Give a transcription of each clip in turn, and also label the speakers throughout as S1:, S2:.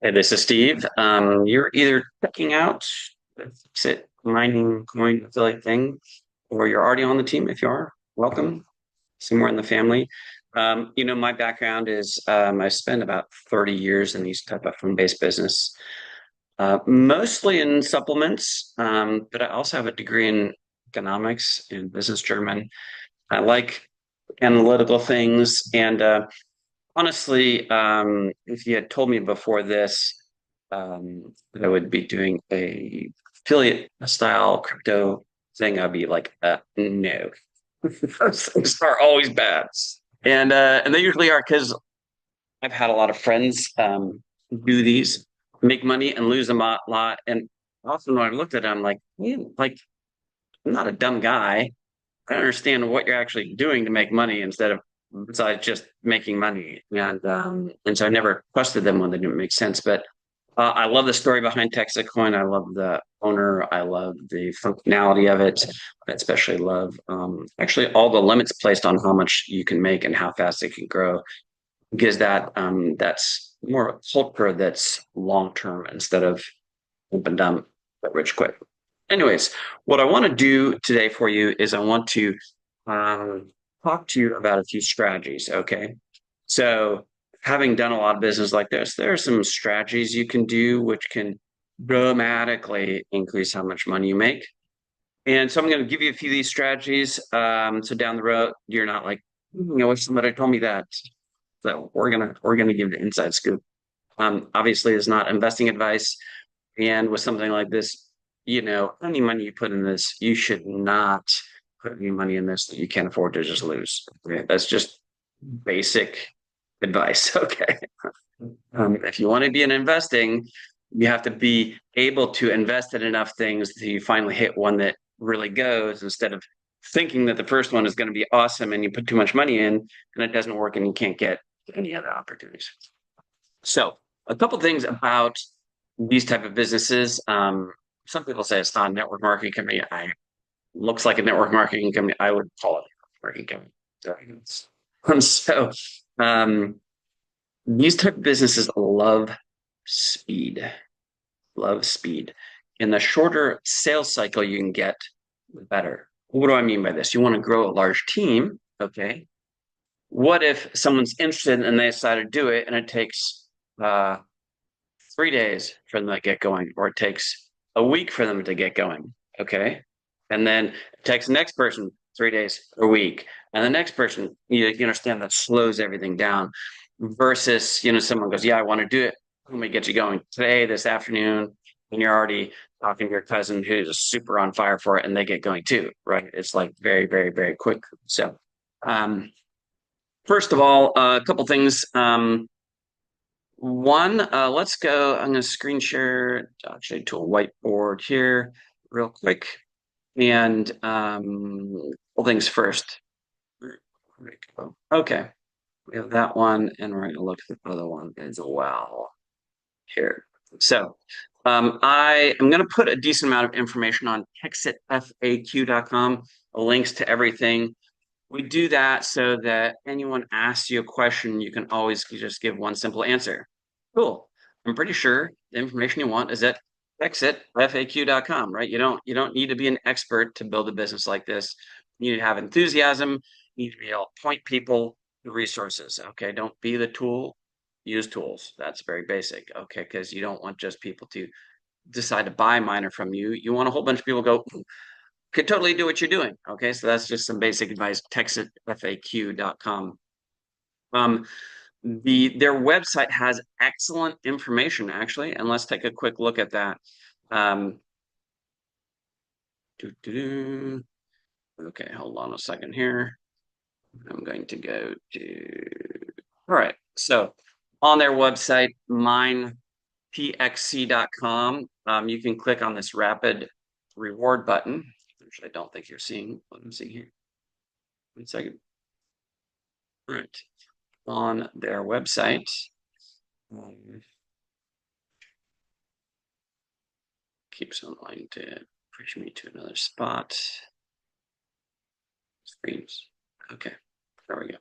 S1: Hey, this is Steve. You're either checking out the TEXIT mining coin affiliate thing, or you're already on the team. If you are, welcome somewhere in the family. My background is I spent about 30 years in these type of fund-based business, mostly in supplements, but I also have a degree in economics and business German. I like analytical things, and honestly, if you had told me before this that I would be doing a affiliate style crypto thing, I'd be like, no. Those things are always bad. And they usually are because I've had a lot of friends do these, make money and lose a lot. And often when I looked at it, I'm like, man, like I'm not a dumb guy. I don't understand what you're actually doing to make money instead of besides just making money. And so I never trusted them when they didn't make sense. But I love the story behind Texas Coin. I love the owner. I love the functionality of it. I especially love actually all the limits placed on how much you can make and how fast it can grow. Because that's more of a culture that's long term instead of pump and dump, get rich quick. Anyways, what I want to do today for you is I want to um, talk to you about a few strategies. Okay. So, having done a lot of business like this, there are some strategies you can do which can dramatically increase how much money you make. And so, I'm going to give you a few of these strategies. So down the road, you're not like, wish somebody told me that. So we're gonna give the inside scoop. Obviously, it's not investing advice. And with something like this, any money you put in this, you should not put any money in this that you can't afford to just lose. Okay? That's just basic advice. Okay. If you want to be in investing, you have to be able to invest in enough things that you finally hit one that really goes instead of thinking that the first one is going to be awesome and you put too much money in and it doesn't work and you can't get any other opportunities. So a couple things about these type of businesses. Some people say it's not a network marketing company. I looks like a network marketing company. I would call it a marketing company. So um, these type of businesses speed, love speed. And the shorter sales cycle you can get, the better. What do I mean by this? You want to grow a large team, okay? What if someone's interested and they decide to do it and it takes 3 days for them to get going, or it takes a week for them to get going. Okay. And then it takes the next person 3 days, a week. And the next person, you understand that slows everything down versus, someone goes, yeah, I want to do it. Let me get you going today, this afternoon. And you're already talking to your cousin who's super on fire for it and they get going too, right? It's like very, very, very quick. So, um, first of all, a couple things. One, let's go. I'm going to screen share actually to a whiteboard here real quick. And couple things first. Where it go? Okay, we have that one, and we're going to look at the other one as well here. So I am going to put a decent amount of information on exitfaq.com, links to everything. We do that so that anyone asks you a question, you can always just give one simple answer. Cool. I'm pretty sure the information you want is at exitfaq.com, right? You don't need to be an expert to build a business like this. You need to have enthusiasm. You need to be able to point people to resources. Okay. Don't be the tool. Use tools. That's very basic. Okay. Because you don't want just people to decide to buy miner from you. You want a whole bunch of people go, could totally do what you're doing. Okay, so that's just some basic advice. TexitFAQ.com. Um, their website has excellent information actually, and let's take a quick look at that. Um, okay, hold on a second here. I'm going to go to. All right, so on their website, minepxc.com, you can click on this rapid reward button, which I don't think you're seeing. Let me see here. 1 second. Right. On their website. Um, keeps on wanting to push me to another spot. Screens. Okay. There we go.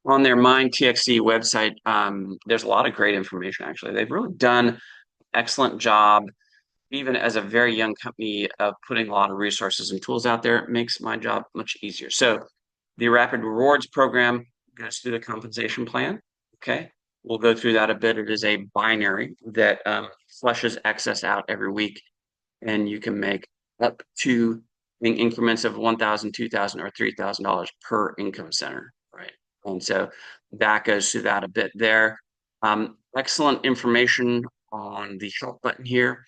S1: on their Mind TXC website, there's a lot of great information, actually. They've really done an excellent job, even as a very young company, of putting a lot of resources and tools out there. It makes my job much easier. So the Rapid Rewards program goes through the compensation plan. Okay. We'll go through that a bit. It is a binary that flushes excess out every week, and you can make up to in increments of 1,000, 2,000, or $3,000 per income center, right? And so that goes through that a bit there. Excellent information on the help button here.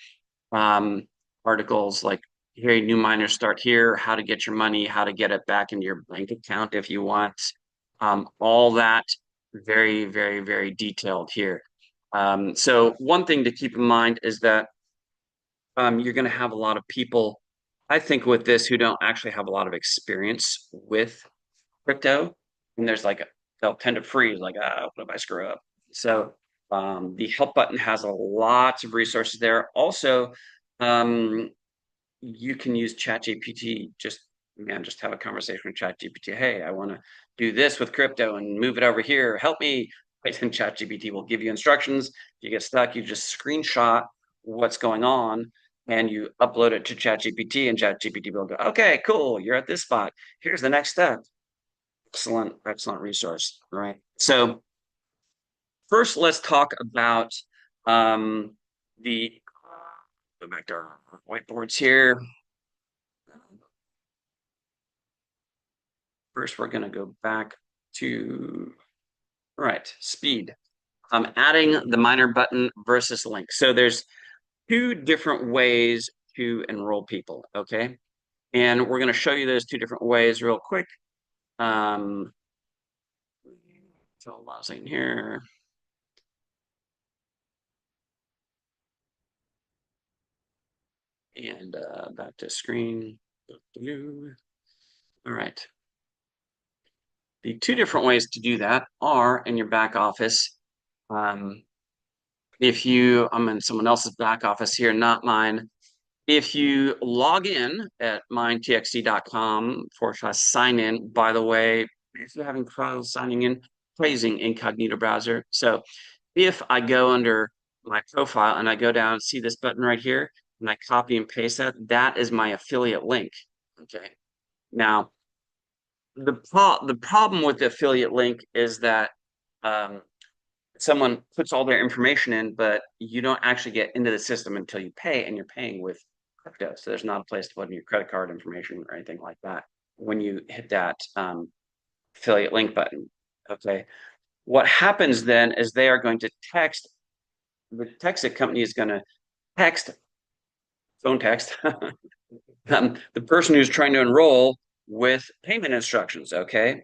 S1: Um, Articles like, hey, new miners start here, how to get your money, how to get it back into your bank account if you want. All that very, very, very detailed here. So one thing to keep in mind is that you're going to have a lot of people, I think, with this who don't actually have a lot of experience with crypto. And there's like, they'll tend to freeze, like, what if I screw up? So the help button has a lot of resources there. Also, um, you can use ChatGPT. Just have a conversation with ChatGPT. Hey, I want to do this with crypto and move it over here. Help me. Right, and ChatGPT will give you instructions. If you get stuck, you just screenshot what's going on and you upload it to ChatGPT, and ChatGPT will go, okay, cool, you're at this spot. Here's the next step. Excellent, excellent resource, right? So first, let's talk about the go back to our whiteboards here. First, we're going to go back to, all right, speed. Adding the minor button versus link. So there's two different ways to enroll people, okay? And we're going to show you those two different ways real quick. So last thing here. And back to screen. All right. The two different ways to do that are in your back office. Um, I'm in someone else's back office here, not mine. If you log in at mindtxt.com/sign in, by the way, if you're having trouble signing in, try using incognito browser. So if I go under my profile and I go down and see this button right here, and I copy and paste that, that is my affiliate link. Okay. Now, the problem with the affiliate link is that um, someone puts all their information in, but you don't actually get into the system until you pay, and you're paying with crypto. So there's not a place to put in your credit card information or anything like that when you hit that affiliate link button. Okay. What happens then is they are going to text, the TEXIT company is going to text, phone text, the person who's trying to enroll with payment instructions. Okay.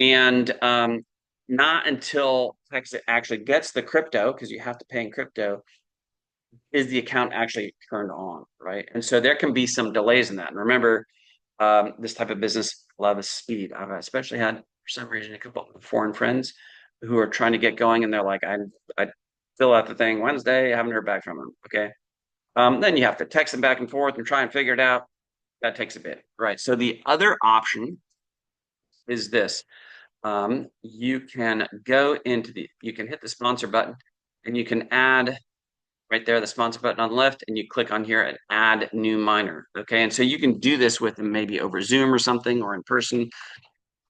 S1: And not until TEXIT actually gets the crypto, because you have to pay in crypto, is the account actually turned on, right? And so there can be some delays in that. And remember, this type of business loves speed. I've especially had, for some reason, a couple of foreign friends who are trying to get going, and they're like, I fill out the thing Wednesday, I haven't heard back from them. Okay. Then you have to text them back and forth and try and figure it out. That takes a bit, right? So the other option is this. You can you can hit the sponsor button, and you can add right there, the sponsor button on the left, and you click on here and add new miner. Okay. And so you can do this with them maybe over Zoom or something, or in person,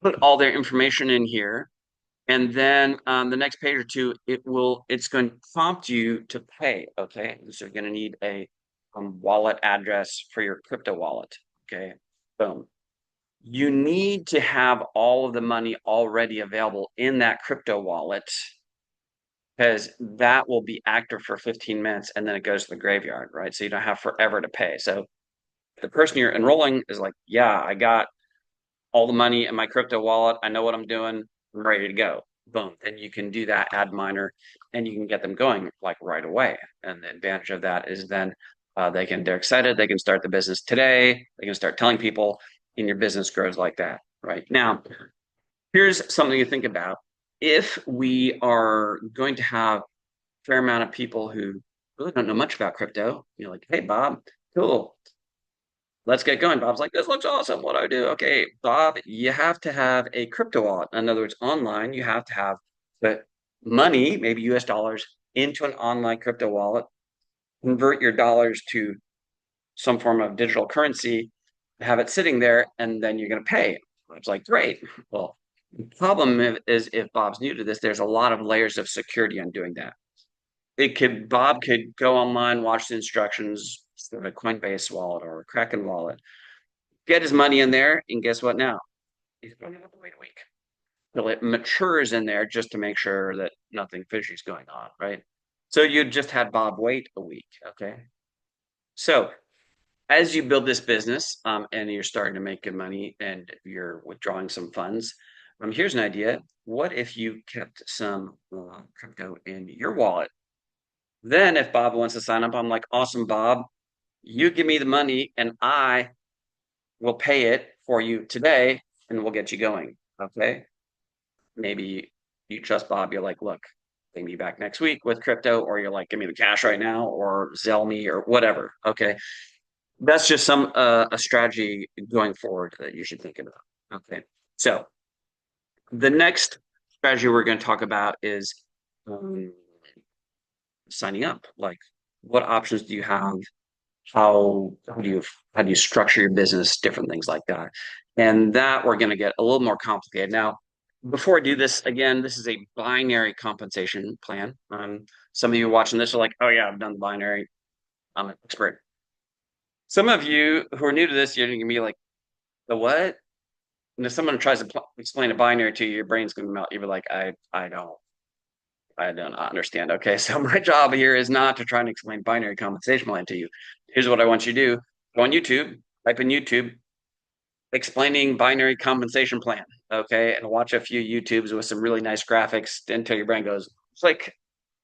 S1: put all their information in here. And then the next page or two, it's going to prompt you to pay. Okay. So you're going to need a wallet address for your crypto wallet. Okay. Boom. You need to have all of the money already available in that crypto wallet, because that will be active for 15 minutes and then it goes to the graveyard, right? So you don't have forever to pay. So the person you're enrolling is like, yeah, I got all the money in my crypto wallet. I know what I'm doing. I'm ready to go. Boom. And you can do that, add miner, and you can get them going like right away. And the advantage of that is then they're excited. They can start the business today. They can start telling people, and your business grows like that, right? Now, here's something to think about. If we are going to have a fair amount of people who really don't know much about crypto, you're like, hey, Bob, cool. let's get going. Bob's like, this looks awesome. What do I do? Okay, Bob, you have to have a crypto wallet. In other words, online, you have to have the money, maybe US dollars, into an online crypto wallet, convert your dollars to some form of digital currency, have it sitting there, and then you're going to pay. It's like, great. Well, the problem is if Bob's new to this, there's a lot of layers of security on doing that. Bob could go online, watch the instructions, of a Coinbase wallet or a Kraken wallet, get his money in there, and guess what now? He's going to have to wait a week till it matures in there just to make sure that nothing fishy is going on, right? So you just had Bob wait a week, okay? So as you build this business and you're starting to make good money and you're withdrawing some funds, here's an idea. What if you kept some crypto in your wallet? Then, if Bob wants to sign up, I'm like, awesome, Bob. You give me the money and I will pay it for you today and we'll get you going. Okay. Maybe you trust Bob. You're like, look, pay me back next week with crypto, or you're like, give me the cash right now, or Zelle me, or whatever. Okay. That's just some a strategy going forward that you should think about. Okay. So the next strategy we're going to talk about is um, signing up. Like, what options do you have? How do you structure your business? Different things like that, and that we're going to get a little more complicated now. Before I do this, again, this is a binary compensation plan. Some of you watching this are like, "Oh yeah, I've done binary. I'm an expert." Some of you who are new to this, you're going to be like, "The what?" And if someone tries to explain a binary to you, your brain's going to melt. You'll be like, I don't understand. Okay, so my job here is not to try and explain binary compensation plan to you. Here's what I want you to do. Go on YouTube, type in YouTube, explaining binary compensation plan. Okay, and watch a few YouTubes with some really nice graphics until your brain goes, it's like,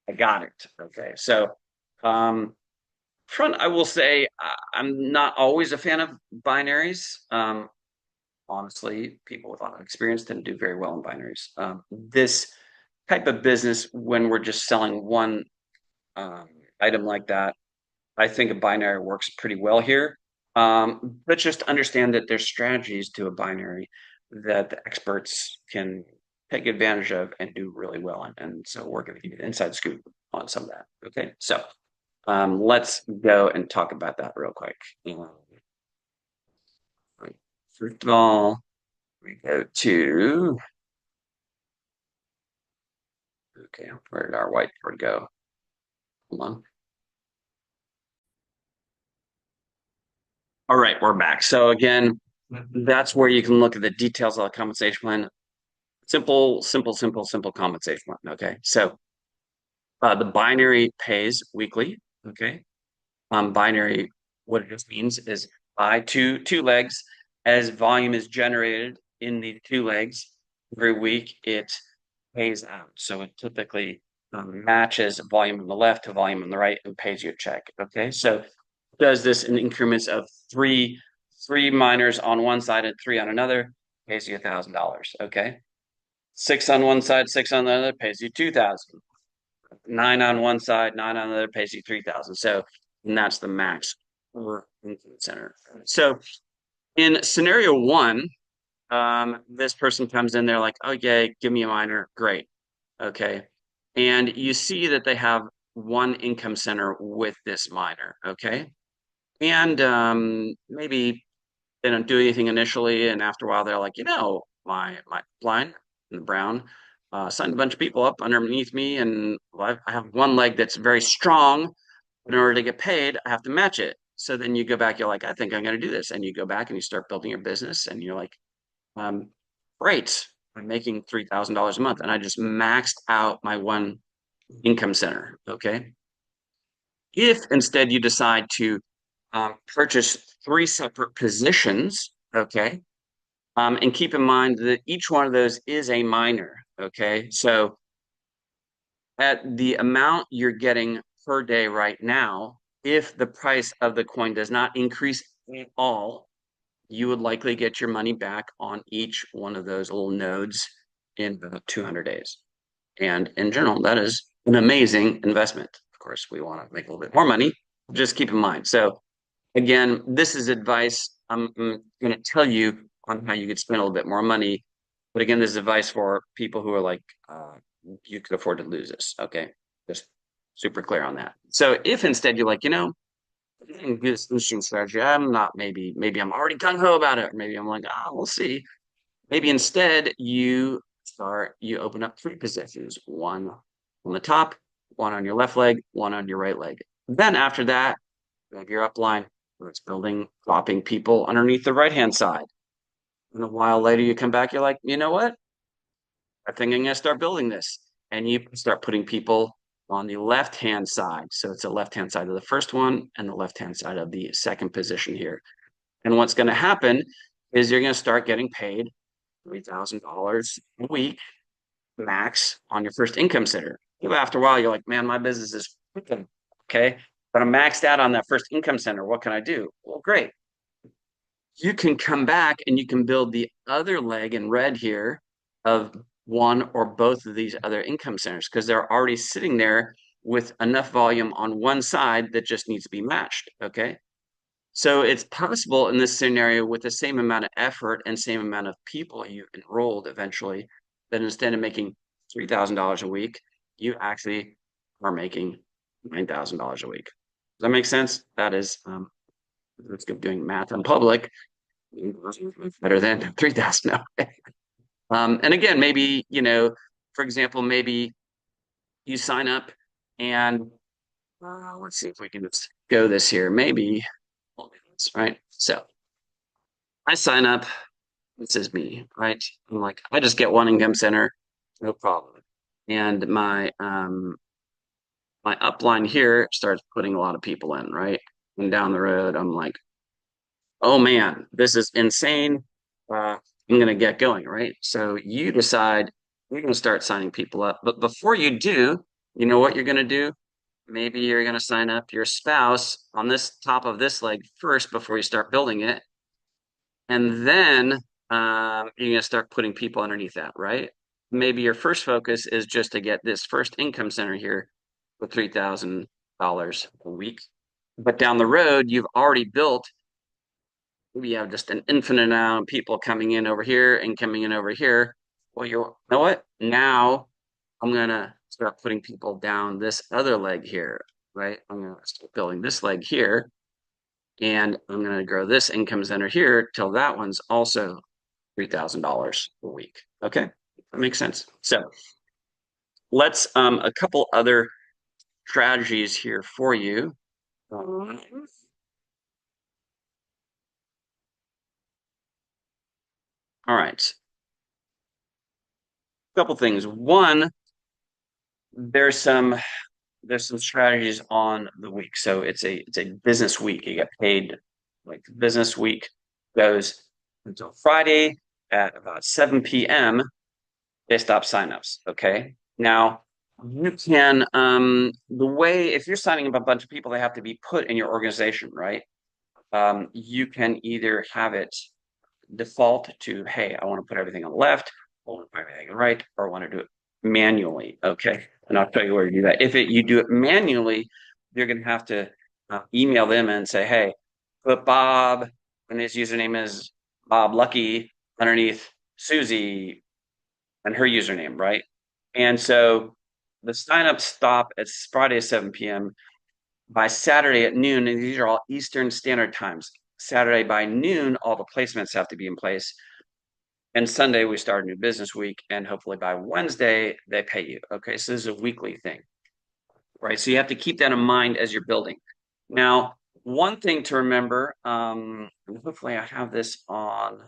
S1: I got it. Okay, so front, I will say I'm not always a fan of binaries. Honestly, people with a lot of experience tend to do very well in binaries. This type of business, when we're just selling one um, item like that, I think a binary works pretty well here. But just understand that there's strategies to a binary that the experts can take advantage of and do really well. And so we're going to give you the inside scoop on some of that. Okay, so let's go and talk about that real quick. First of all, we go to, okay, where did our whiteboard go? Hold on. All right, we're back. So again, that's where you can look at the details of the compensation plan. Simple compensation plan. Okay. So the binary pays weekly. Okay. Binary, what it just means is buy two legs as volume is generated in the two legs every week, it pays out. So it typically matches volume on the left to volume on the right and pays you a check. Okay. So does this in increments of three miners on one side and three on another, pays you $1,000. Okay. Six on one side, six on the other, pays you 2,000. Nine on one side, nine on the other, pays you 3,000. So, and that's the max for Infinite Center. So in scenario one, this person comes in, they're like, okay, give me a miner. Great. Okay. And you see that they have one income center with this miner. Okay. And maybe they don't do anything initially, and after a while, they're like, my line in the brown signed a bunch of people up underneath me, and I have one leg that's very strong. But in order to get paid, I have to match it. So then you go back, you're like, I think I'm going to do this, and you go back and you start building your business, and you're like, um, great, I'm making $3,000 a month, and I just maxed out my one income center. Okay. If instead you decide to purchase three separate positions, okay, and keep in mind that each one of those is a minor, okay? So at the amount you're getting per day right now, if the price of the coin does not increase at all, you would likely get your money back on each one of those little nodes in about 200 days. And in general, that is an amazing investment. Of course, we want to make a little bit more money. Just keep in mind. So again, this is advice. I'm going to tell you on how you could spend a little bit more money. But again, this is advice for people who are like, you could afford to lose this. Okay. Just super clear on that. So if instead you're like, this interesting strategy, I'm not maybe I'm already gung ho about it. Or maybe I'm like, we'll see. Maybe instead you open up three positions, one on the top, one on your left leg, one on your right leg. Then after that, you have your upline where it's building, dropping people underneath the right-hand side. And a while later, you come back, you're like, you know what? I think I'm going to start building this. And you start putting people on the left-hand side. So it's the left-hand side of the first one and the left-hand side of the second position here. And what's going to happen is you're going to start getting paid $3,000 a week max on your first income center. After a while, you're like, man, my business is freaking okay, but I'm maxed out on that first income center. What can I do? Well, great. You can come back and you can build the other leg in red here of one or both of these other income centers because they're already sitting there with enough volume on one side that just needs to be matched. Okay. So it's possible in this scenario with the same amount of effort and same amount of people you enrolled eventually, that instead of making $3,000 a week, you actually are making $9,000 a week. Does that make sense? That is, let's go doing math in public better than 3,000. And again, maybe, for example, maybe you sign up and let's see if we can just go this here. Maybe, right? So I sign up. This is me, right? I'm like, I just get one income center, no problem. And my upline here starts putting a lot of people in, right? And down the road, I'm like, oh man, this is insane. I'm gonna get going, right? So you decide you're gonna start signing people up. But before you do, you know what you're gonna do? Maybe you're gonna sign up your spouse on this top of this leg first before you start building it. And then you're going to start putting people underneath that, right? Maybe your first focus is just to get this first income center here with $3,000 a week. But down the road, you've already built, we have just an infinite amount of people coming in over here and coming in over here. Well, you know what? Now I'm going to start putting people down this other leg here, right? I'm going to start building this leg here. And I'm going to grow this income center here till that one's also $3,000 a week. Okay, that makes sense. So let's a couple other strategies here for you. All right, a couple things. One, there's some there's some strategies on the week. So it's a business week. You get paid like business week goes until Friday at about 7 p.m. They stop signups. Okay. Now you can the way if you're signing up a bunch of people, they have to be put in your organization, right? You can either have it default to, hey, I want to put everything on the left, I want to put everything on the right, or I want to do it manually. Okay. And I'll tell you where to do that. If you do it manually, you're going to have to email them and say, hey, put Bob, and his username is Bob Lucky underneath Susie and her username, right? And so the signups stop at Friday at 7 p.m. By Saturday at noon, and these are all Eastern Standard Times. Saturday by noon, all the placements have to be in place. And Sunday, we start a new business week, and hopefully by Wednesday, they pay you. Okay, so this is a weekly thing, right? So you have to keep that in mind as you're building. Now, one thing to remember, and hopefully I have this on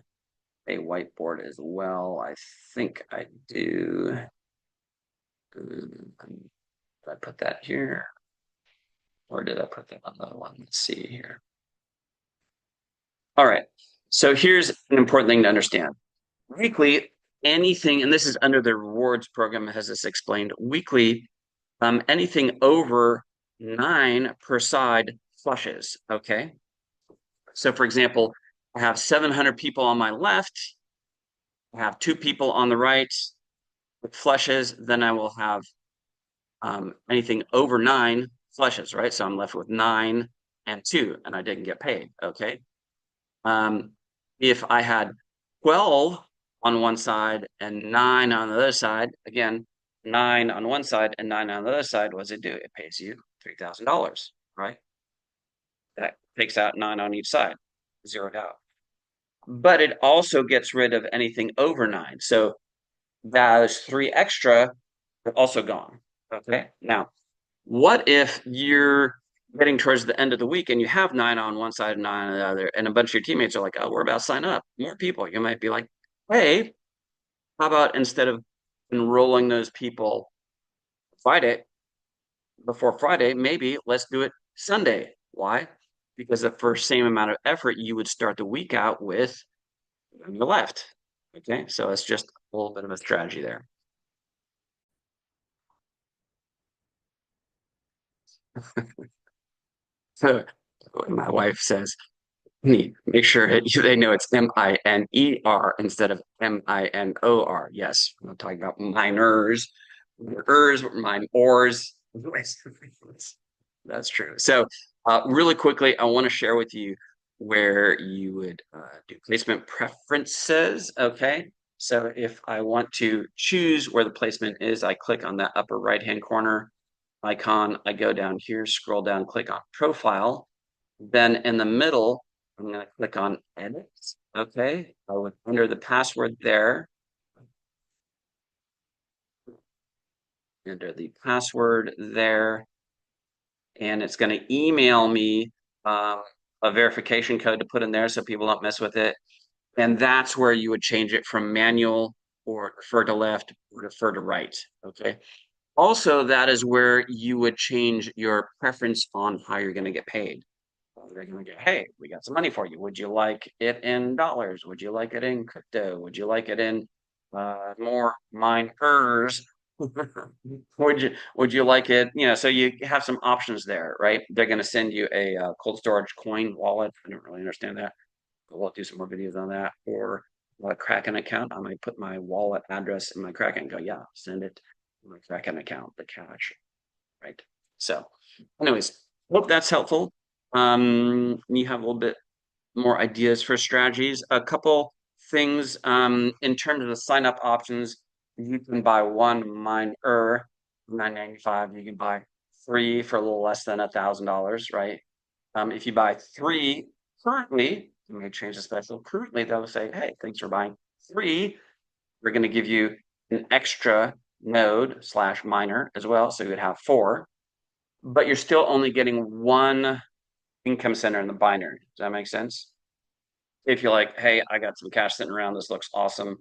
S1: a whiteboard as well. I think I do. Did I put that here? Or did I put that on the one? Let's see here. All right. So here's an important thing to understand. Weekly, anything, and this is under the rewards program, has this explained. Weekly, anything over 9 per side flushes. Okay. So for example, I have 700 people on my left. I have 2 people on the right with flushes. Then I will have anything over 9 flushes, right? So I'm left with 9 and 2, and I didn't get paid. Okay. Um, if I had 12 on one side and nine on the other side, again, nine on one side and nine on the other side, what does it do? It pays you $3,000, right? That takes out nine on each side, zeroed out. But it also gets rid of anything over nine. So those three extra are also gone. Okay. Now, what if you're getting towards the end of the week and you have nine on one side and nine on the other, and a bunch of your teammates are like, oh, we're about to sign up, more people. You might be like, hey, how about instead of enrolling those people Friday before Friday, maybe let's do it Sunday. Why? Because the first same amount of effort you would start the week out with on the left. Okay, so it's just a little bit of a strategy there. So my wife says, make sure they know it's Miner instead of Minor. Yes, I'm talking about minors, minors. That's true. So, really quickly, I want to share with you where you would do placement preferences. Okay. So, if I want to choose where the placement is, I click on that upper right-hand corner icon. I go down here, scroll down, click on profile. Then in the middle, I'm going to click on edit. Okay. I would enter the password there, enter the password there, and it's going to email me a verification code to put in there so people don't mess with it. And that's where you would change it from manual or refer to left or refer to right. Okay. Also, that is where you would change your preference on how you're going to get paid. They're going to go, hey, we got some money for you. Would you like it in dollars? Would you like it in crypto? Would you like it in more miners? Would you like it? You know, so you have some options there, right? They're going to send you a cold storage coin wallet. I don't really understand that. We'll do some more videos on that. Or a Kraken account. I might put my wallet address in my Kraken and go, yeah, send it to my Kraken account, the cash, right? So, anyways, hope that's helpful. You have a little bit more ideas for strategies. A couple things in terms of the sign up options. You can buy one miner, 995. You can buy three for a little less than $1,000, right? If you buy three currently, you may change the special. Currently, they'll say, hey, thanks for buying three. We're going to give you an extra node slash miner as well. So you would have four, but you're still only getting one income center in the binary. Does that make sense? If you're like, hey, I got some cash sitting around, this looks awesome.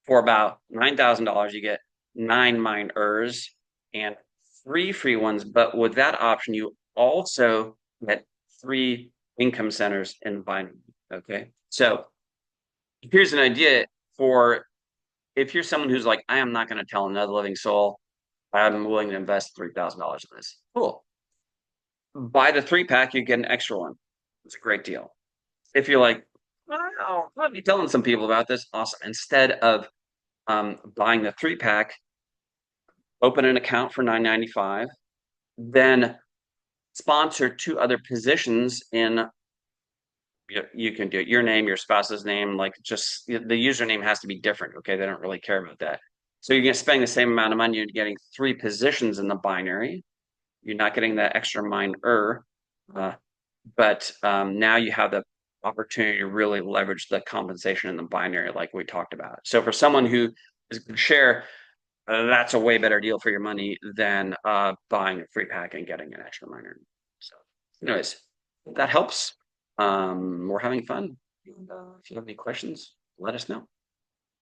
S1: For about $9,000, you get nine miners and three free ones. But with that option, you also get three income centers in the binary. Okay. So here's an idea for if you're someone who's like, I am not going to tell another living soul, I'm willing to invest $3,000 in this. Cool. Buy the three pack, you get an extra one. It's a great deal. If you're like, oh, let me telling some people about this, awesome. Instead of buying the three pack, open an account for $9.95, then sponsor two other positions in. You can do it, your name, your spouse's name, like just the username has to be different. Okay, they don't really care about that. So you're going to spend the same amount of money. You're getting three positions in the binary. You're not getting that extra miner, uh, but now you have the opportunity to really leverage the compensation in the binary, like we talked about. So for someone who is going to share, that's a way better deal for your money than buying a free pack and getting an extra miner. So, anyways, that helps. We're having fun. And, if you have any questions, let us know.